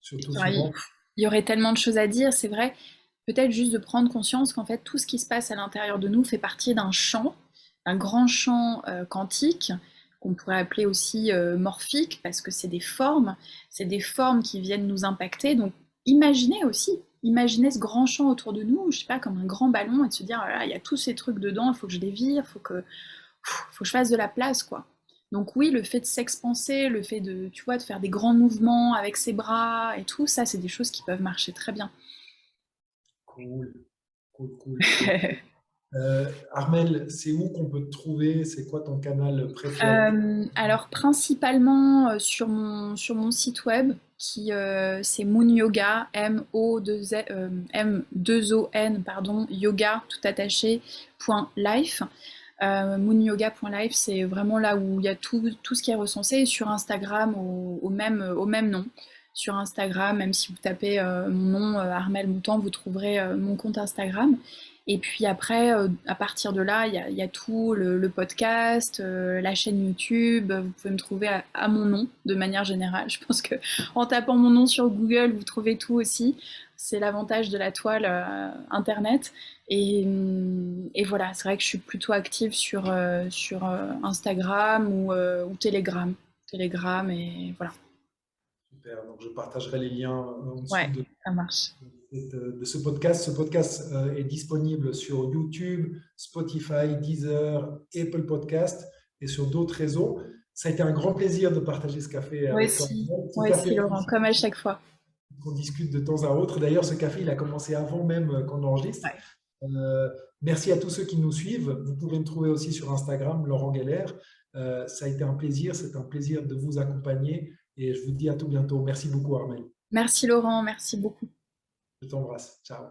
Surtout Enfin, souvent. il y aurait tellement de choses à dire, c'est vrai. peut-être juste de prendre conscience qu'en fait, tout ce qui se passe à l'intérieur de nous fait partie d'un champ, un grand champ quantique, qu'on pourrait appeler aussi morphique, parce que c'est des formes qui viennent nous impacter. Donc, imaginez aussi, imaginez ce grand champ autour de nous, je sais pas, comme un grand ballon, et de se dire, ah là, il y a tous ces trucs dedans, il faut que je les vire, faut que je fasse de la place, quoi. Donc oui, le fait de s'expanser, le fait de, tu vois, de faire des grands mouvements avec ses bras et tout, ça, c'est des choses qui peuvent marcher très bien. Cool, cool, cool, cool. Armelle, c'est où qu'on peut te trouver? C'est quoi ton canal préféré? Alors principalement sur mon site web qui c'est Moon Yoga M2ON pardon yoga tout attaché .life. Moonyoga.life, c'est vraiment là où il y a tout ce qui est recensé, et sur Instagram au même nom. Sur Instagram, même si vous tapez mon nom, Armelle Moutan, vous trouverez mon compte Instagram. Et puis après, à partir de là, il y a tout, le podcast, la chaîne YouTube. Vous pouvez me trouver à mon nom, de manière générale. Je pense que en tapant mon nom sur Google, vous trouvez tout aussi. C'est l'avantage de la toile Internet. Et voilà, c'est vrai que je suis plutôt active sur Instagram ou Telegram. Telegram, et voilà. Super, donc je partagerai les liens en dessous Ouais, ça marche. de ce podcast. Ce podcast est disponible sur YouTube, Spotify, Deezer, Apple Podcast et sur d'autres réseaux. Ça a été un grand plaisir de partager ce café avec toi. Ce Moi café aussi, Laurent, comme à chaque fois. qu'on discute de temps à autre. D'ailleurs, ce café, il a commencé avant même qu'on enregistre. Ouais. Merci à tous ceux qui nous suivent. Vous pouvez me trouver aussi sur Instagram, Laurent Geller. Ça a été un plaisir, c'est un plaisir de vous accompagner et je vous dis à tout bientôt. Merci beaucoup, Armel. Merci Laurent, merci beaucoup. Je t'embrasse. Ciao.